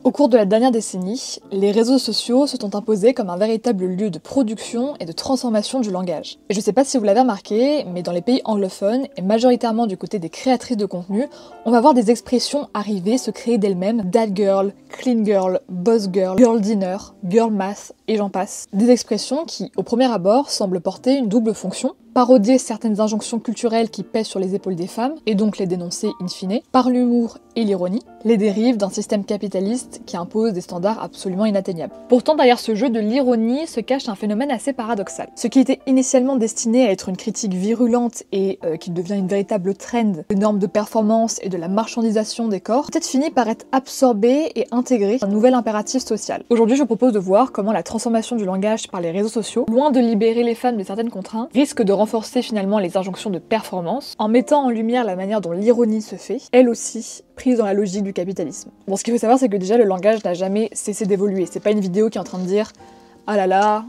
Au cours de la dernière décennie, les réseaux sociaux se sont imposés comme un véritable lieu de production et de transformation du langage. Et je sais pas si vous l'avez remarqué, mais dans les pays anglophones, et majoritairement du côté des créatrices de contenu, on va voir des expressions arriver, se créer d'elles-mêmes, that girl, clean girl, boss girl, girl dinner, girl math, et j'en passe. Des expressions qui, au premier abord, semblent porter une double fonction: parodier certaines injonctions culturelles qui pèsent sur les épaules des femmes, et donc les dénoncer in fine, par l'humour et l'ironie, les dérives d'un système capitaliste qui impose des standards absolument inatteignables. Pourtant, derrière ce jeu de l'ironie se cache un phénomène assez paradoxal. Ce qui était initialement destiné à être une critique virulente et qui devient une véritable trend des normes de performance et de la marchandisation des corps, peut-être finit par être absorbé et intégré dans un nouvel impératif social. Aujourd'hui, je vous propose de voir comment la transformation du langage par les réseaux sociaux, loin de libérer les femmes de certaines contraintes, risque de renforcer finalement les injonctions de performance, en mettant en lumière la manière dont l'ironie se fait, elle aussi prise dans la logique du capitalisme. Bon, ce qu'il faut savoir, c'est que déjà le langage n'a jamais cessé d'évoluer. C'est pas une vidéo qui est en train de dire « ah là là »,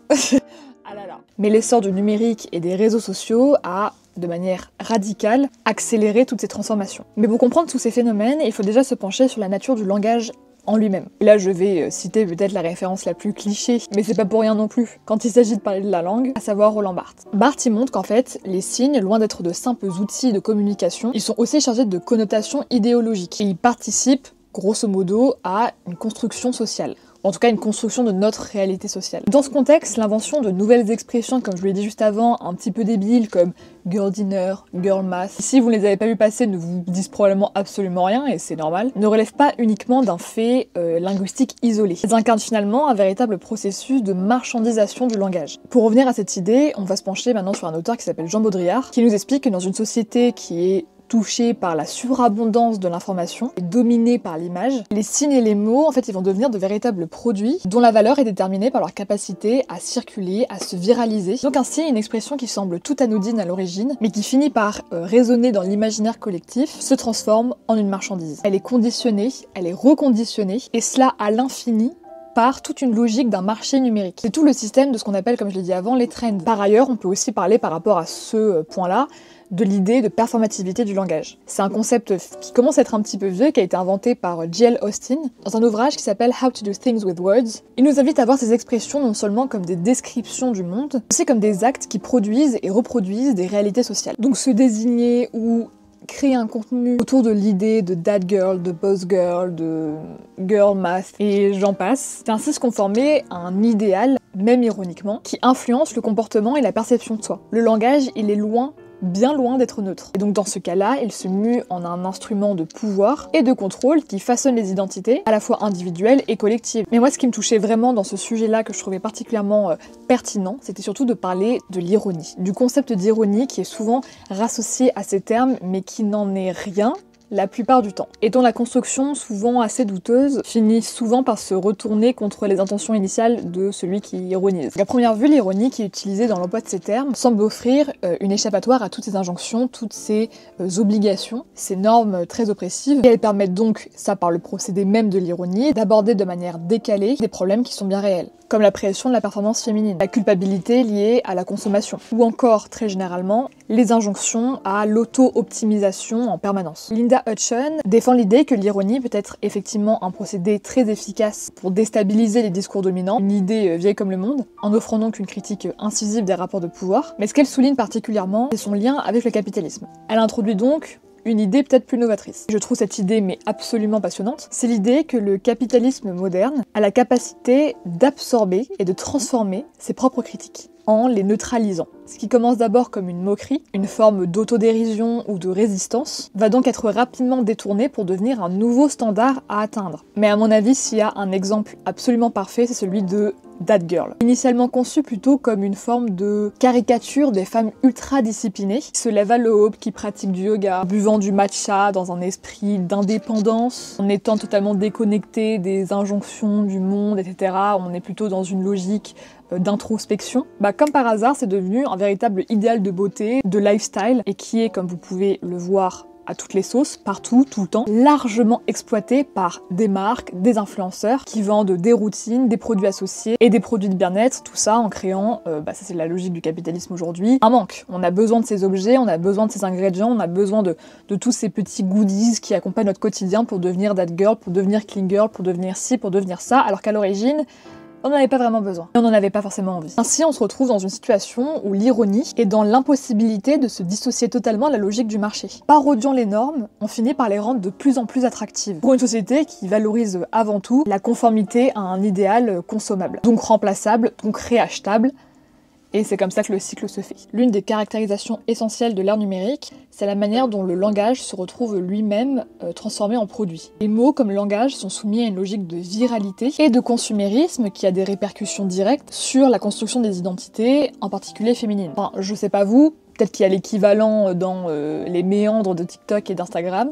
ah là là. Mais l'essor du numérique et des réseaux sociaux a, de manière radicale, accéléré toutes ces transformations. Mais pour comprendre tous ces phénomènes, il faut déjà se pencher sur la nature du langage en lui-même. Et là, je vais citer peut-être la référence la plus cliché, mais c'est pas pour rien non plus, quand il s'agit de parler de la langue, à savoir Roland Barthes. Barthes, il montre qu'en fait, les signes, loin d'être de simples outils de communication, ils sont aussi chargés de connotations idéologiques. Et ils participent, grosso modo, à une construction sociale. En tout cas une construction de notre réalité sociale. Dans ce contexte, l'invention de nouvelles expressions, comme je vous l'ai dit juste avant, un petit peu débiles, comme girl dinner, girl math, si vous ne les avez pas vu passer, ne vous disent probablement absolument rien, et c'est normal, ne relèvent pas uniquement d'un fait linguistique isolé. Elles incarnent finalement un véritable processus de marchandisation du langage. Pour revenir à cette idée, on va se pencher maintenant sur un auteur qui s'appelle Jean Baudrillard, qui nous explique que dans une société qui est touchés par la surabondance de l'information et dominés par l'image, les signes et les mots, en fait, ils vont devenir de véritables produits dont la valeur est déterminée par leur capacité à circuler, à se viraliser. Donc ainsi, une expression qui semble tout anodine à l'origine, mais qui finit par résonner dans l'imaginaire collectif, se transforme en une marchandise. Elle est conditionnée, elle est reconditionnée, et cela à l'infini, par toute une logique d'un marché numérique. C'est tout le système de ce qu'on appelle, comme je l'ai dit avant, les trends. Par ailleurs, on peut aussi parler par rapport à ce point-là de l'idée de performativité du langage. C'est un concept qui commence à être un petit peu vieux, qui a été inventé par J.L. Austin dans un ouvrage qui s'appelle How to do things with words. Il nous invite à voir ces expressions non seulement comme des descriptions du monde, mais aussi comme des actes qui produisent et reproduisent des réalités sociales. Donc se désigner ou créer un contenu autour de l'idée de that girl, de boss girl, de girl math, et j'en passe. C'est ainsi se conformer à un idéal, même ironiquement, qui influence le comportement et la perception de soi. Le langage, il est loin, bien loin d'être neutre. Et donc dans ce cas-là, il se mue en un instrument de pouvoir et de contrôle qui façonne les identités, à la fois individuelles et collectives. Mais moi, ce qui me touchait vraiment dans ce sujet-là, que je trouvais particulièrement pertinent, c'était surtout de parler de l'ironie. Du concept d'ironie qui est souvent rassocié à ces termes, mais qui n'en est rien la plupart du temps. Et dont la construction, souvent assez douteuse, finit souvent par se retourner contre les intentions initiales de celui qui ironise. À première vue, l'ironie qui est utilisée dans l'emploi de ces termes semble offrir une échappatoire à toutes ces injonctions, toutes ces obligations, ces normes très oppressives, et elles permettent donc, ça par le procédé même de l'ironie, d'aborder de manière décalée des problèmes qui sont bien réels, comme la pression de la performance féminine, la culpabilité liée à la consommation, ou encore, très généralement, les injonctions à l'auto-optimisation en permanence. Linda Hutchon défend l'idée que l'ironie peut être effectivement un procédé très efficace pour déstabiliser les discours dominants, une idée vieille comme le monde, en offrant donc une critique incisive des rapports de pouvoir, mais ce qu'elle souligne particulièrement, c'est son lien avec le capitalisme. Elle introduit donc une idée peut-être plus novatrice. Je trouve cette idée mais absolument passionnante. C'est l'idée que le capitalisme moderne a la capacité d'absorber et de transformer ses propres critiques en les neutralisant. Ce qui commence d'abord comme une moquerie, une forme d'autodérision ou de résistance, va donc être rapidement détourné pour devenir un nouveau standard à atteindre. Mais à mon avis, s'il y a un exemple absolument parfait, c'est celui de That Girl. Initialement conçu plutôt comme une forme de caricature des femmes ultra disciplinées, qui se lèvent à l'aube, qui pratiquent du yoga, buvant du matcha dans un esprit d'indépendance, en étant totalement déconnectées des injonctions du monde, etc. On est plutôt dans une logique d'introspection. Comme par hasard, c'est devenu un véritable idéal de beauté, de lifestyle, et qui est, comme vous pouvez le voir à toutes les sauces, partout, tout le temps, largement exploité par des marques, des influenceurs qui vendent des routines, des produits associés et des produits de bien-être, tout ça en créant, ça c'est la logique du capitalisme aujourd'hui, un manque. On a besoin de ces objets, on a besoin de ces ingrédients, on a besoin de tous ces petits goodies qui accompagnent notre quotidien pour devenir that girl, pour devenir clean girl, pour devenir ci, pour devenir ça, alors qu'à l'origine, on n'en avait pas vraiment besoin. Et on n'en avait pas forcément envie. Ainsi, on se retrouve dans une situation où l'ironie est dans l'impossibilité de se dissocier totalement de la logique du marché. Parodiant les normes, on finit par les rendre de plus en plus attractives. Pour une société qui valorise avant tout la conformité à un idéal consommable. Donc remplaçable, donc réachetable. Et c'est comme ça que le cycle se fait. L'une des caractérisations essentielles de l'ère numérique, c'est la manière dont le langage se retrouve lui-même transformé en produit. Les mots comme langage sont soumis à une logique de viralité et de consumérisme qui a des répercussions directes sur la construction des identités, en particulier féminines. Enfin, je sais pas vous, peut-être qu'il y a l'équivalent dans les méandres de TikTok et d'Instagram,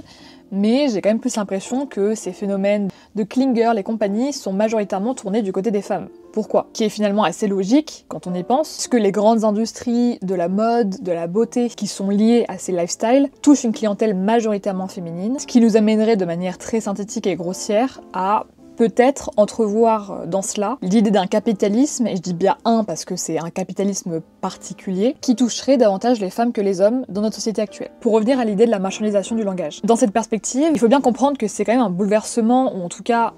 mais j'ai quand même plus l'impression que ces phénomènes de clean girl et compagnie sont majoritairement tournés du côté des femmes. Pourquoi ? Qui est finalement assez logique quand on y pense, puisque les grandes industries de la mode, de la beauté, qui sont liées à ces lifestyles, touchent une clientèle majoritairement féminine, ce qui nous amènerait de manière très synthétique et grossière à peut-être entrevoir dans cela l'idée d'un capitalisme, et je dis bien un parce que c'est un capitalisme particulier, qui toucherait davantage les femmes que les hommes dans notre société actuelle. Pour revenir à l'idée de la marchandisation du langage. Dans cette perspective, il faut bien comprendre que c'est quand même un bouleversement, ou en tout cas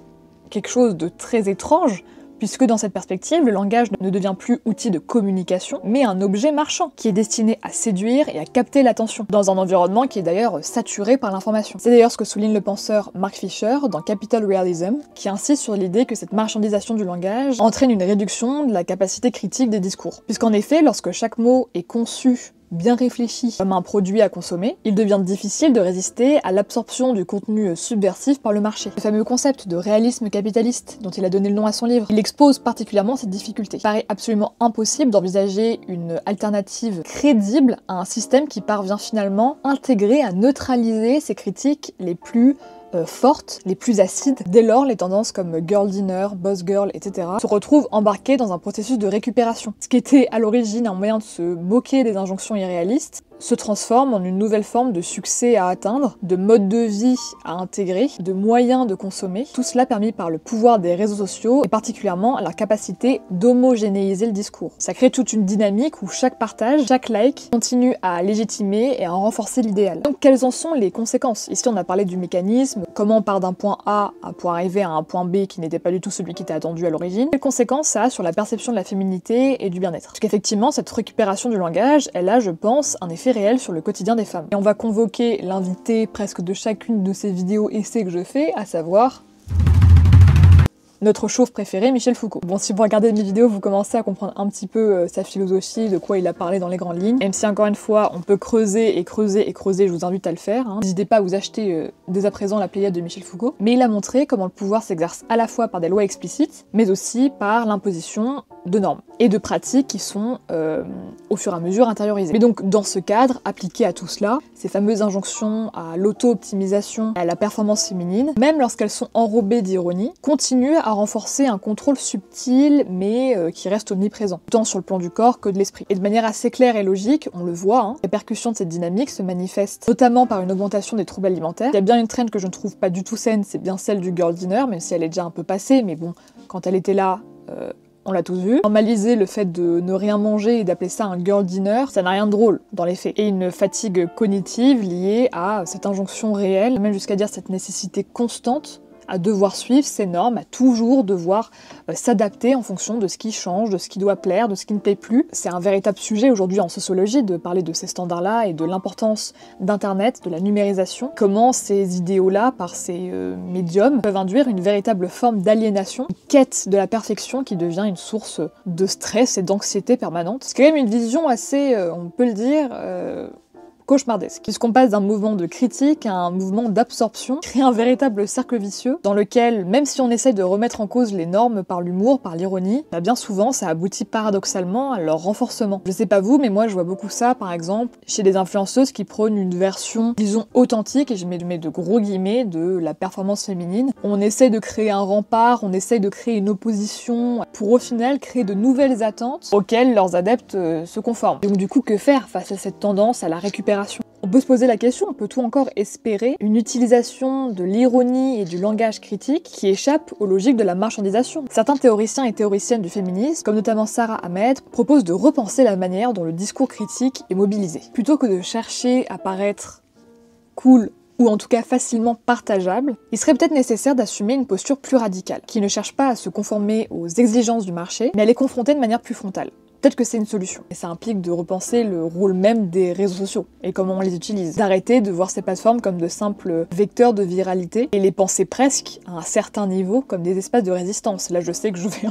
quelque chose de très étrange, puisque dans cette perspective, le langage ne devient plus outil de communication, mais un objet marchand, qui est destiné à séduire et à capter l'attention, dans un environnement qui est d'ailleurs saturé par l'information. C'est d'ailleurs ce que souligne le penseur Mark Fisher dans Capital Realism, qui insiste sur l'idée que cette marchandisation du langage entraîne une réduction de la capacité critique des discours. Puisqu'en effet, lorsque chaque mot est conçu bien réfléchi comme un produit à consommer, il devient difficile de résister à l'absorption du contenu subversif par le marché. Le fameux concept de réalisme capitaliste dont il a donné le nom à son livre, il expose particulièrement cette difficulté. Il paraît absolument impossible d'envisager une alternative crédible à un système qui parvient finalement à intégrer, à neutraliser ces critiques les plus fortes, les plus acides. Dès lors, les tendances comme girl dinner, boss girl, etc. se retrouvent embarquées dans un processus de récupération. Ce qui était à l'origine un moyen de se moquer des injonctions irréalistes se transforme en une nouvelle forme de succès à atteindre, de mode de vie à intégrer, de moyens de consommer, tout cela permis par le pouvoir des réseaux sociaux et particulièrement leur capacité d'homogénéiser le discours. Ça crée toute une dynamique où chaque partage, chaque like continue à légitimer et à renforcer l'idéal. Donc quelles en sont les conséquences ? Ici on a parlé du mécanisme, comment on part d'un point A pour arriver à un point B qui n'était pas du tout celui qui était attendu à l'origine. Quelles conséquences ça a sur la perception de la féminité et du bien-être ? Parce qu'effectivement cette récupération du langage, elle a, je pense, un effet réel sur le quotidien des femmes. Et on va convoquer l'invité presque de chacune de ces vidéos essais que je fais, à savoir notre chauve préféré, Michel Foucault. Bon, si vous regardez mes vidéos, vous commencez à comprendre un petit peu sa philosophie, de quoi il a parlé dans les grandes lignes. Même si, encore une fois, on peut creuser et creuser et creuser, je vous invite à le faire. N'hésitez pas à vous acheter dès à présent la Pléiade de Michel Foucault. Mais il a montré comment le pouvoir s'exerce à la fois par des lois explicites, mais aussi par l'imposition de normes et de pratiques qui sont au fur et à mesure intériorisées. Mais donc, dans ce cadre, appliqué à tout cela, ces fameuses injonctions à l'auto-optimisation, à la performance féminine, même lorsqu'elles sont enrobées d'ironie, continuent à renforcer un contrôle subtil mais qui reste omniprésent, tant sur le plan du corps que de l'esprit. Et de manière assez claire et logique, on le voit, les répercussions de cette dynamique se manifestent notamment par une augmentation des troubles alimentaires. Il y a bien une trend que je ne trouve pas du tout saine, c'est bien celle du girl dinner, même si elle est déjà un peu passée, mais bon, quand elle était là, on l'a tous vu. Normaliser le fait de ne rien manger et d'appeler ça un girl dinner, ça n'a rien de drôle dans les faits. Et une fatigue cognitive liée à cette injonction réelle, même jusqu'à dire cette nécessité constante à devoir suivre ces normes, à toujours devoir s'adapter en fonction de ce qui change, de ce qui doit plaire, de ce qui ne plaît plus. C'est un véritable sujet aujourd'hui en sociologie de parler de ces standards-là et de l'importance d'Internet, de la numérisation, comment ces idéaux-là, par ces médiums, peuvent induire une véritable forme d'aliénation, une quête de la perfection qui devient une source de stress et d'anxiété permanente. C'est quand même une vision assez, on peut le dire, cauchemardesque, puisqu'on passe d'un mouvement de critique à un mouvement d'absorption, crée un véritable cercle vicieux dans lequel, même si on essaye de remettre en cause les normes par l'humour, par l'ironie, bien souvent ça aboutit paradoxalement à leur renforcement. Je sais pas vous, mais moi je vois beaucoup ça par exemple chez des influenceuses qui prônent une version, disons, authentique, et je mets de gros guillemets, de la performance féminine. On essaye de créer un rempart, on essaye de créer une opposition pour au final créer de nouvelles attentes auxquelles leurs adeptes se conforment. Donc du coup, que faire face à cette tendance à la récupération ? On peut se poser la question, peut-on encore espérer une utilisation de l'ironie et du langage critique qui échappe aux logiques de la marchandisation? Certains théoriciens et théoriciennes du féminisme, comme notamment Sarah Ahmed, proposent de repenser la manière dont le discours critique est mobilisé. Plutôt que de chercher à paraître cool ou en tout cas facilement partageable, il serait peut-être nécessaire d'assumer une posture plus radicale, qui ne cherche pas à se conformer aux exigences du marché, mais à les confronter de manière plus frontale. Peut-être que c'est une solution. Et ça implique de repenser le rôle même des réseaux sociaux et comment on les utilise. D'arrêter de voir ces plateformes comme de simples vecteurs de viralité et les penser presque, à un certain niveau, comme des espaces de résistance. Là, je sais que je vais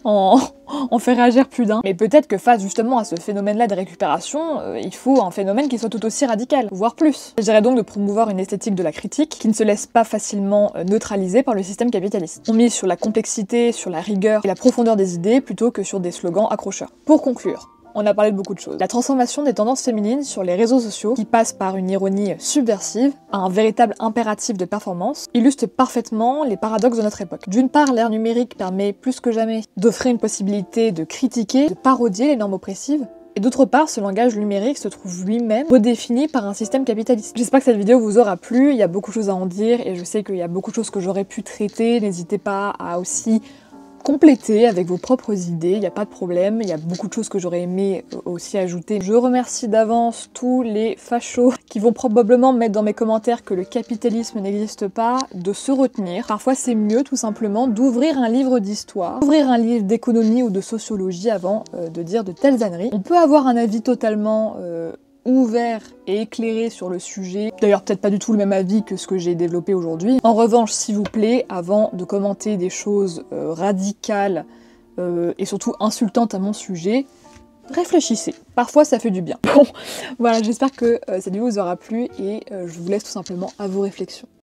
en faire réagir plus d'un. Mais peut-être que face justement à ce phénomène-là de récupération, il faut un phénomène qui soit tout aussi radical, voire plus. Je dirais donc de promouvoir une esthétique de la critique qui ne se laisse pas facilement neutraliser par le système capitaliste. On mise sur la complexité, sur la rigueur et la profondeur des idées plutôt que sur des slogans accrocheurs. Pour conclure, on a parlé de beaucoup de choses. La transformation des tendances féminines sur les réseaux sociaux, qui passe par une ironie subversive à un véritable impératif de performance, illustre parfaitement les paradoxes de notre époque. D'une part, l'ère numérique permet plus que jamais d'offrir une possibilité de critiquer, de parodier les normes oppressives, et d'autre part, ce langage numérique se trouve lui-même redéfini par un système capitaliste. J'espère que cette vidéo vous aura plu, il y a beaucoup de choses à en dire, et je sais qu'il y a beaucoup de choses que j'aurais pu traiter, n'hésitez pas à aussi compléter avec vos propres idées, il n'y a pas de problème, il y a beaucoup de choses que j'aurais aimé aussi ajouter. Je remercie d'avance tous les fachos qui vont probablement mettre dans mes commentaires que le capitalisme n'existe pas, de se retenir. Parfois c'est mieux tout simplement d'ouvrir un livre d'histoire, d'ouvrir un livre d'économie ou de sociologie avant de dire de telles âneries. On peut avoir un avis totalement ouvert et éclairé sur le sujet. D'ailleurs, peut-être pas du tout le même avis que ce que j'ai développé aujourd'hui. En revanche, s'il vous plaît, avant de commenter des choses radicales et surtout insultantes à mon sujet, réfléchissez. Parfois, ça fait du bien. Bon, voilà, j'espère que cette vidéo vous aura plu et je vous laisse tout simplement à vos réflexions.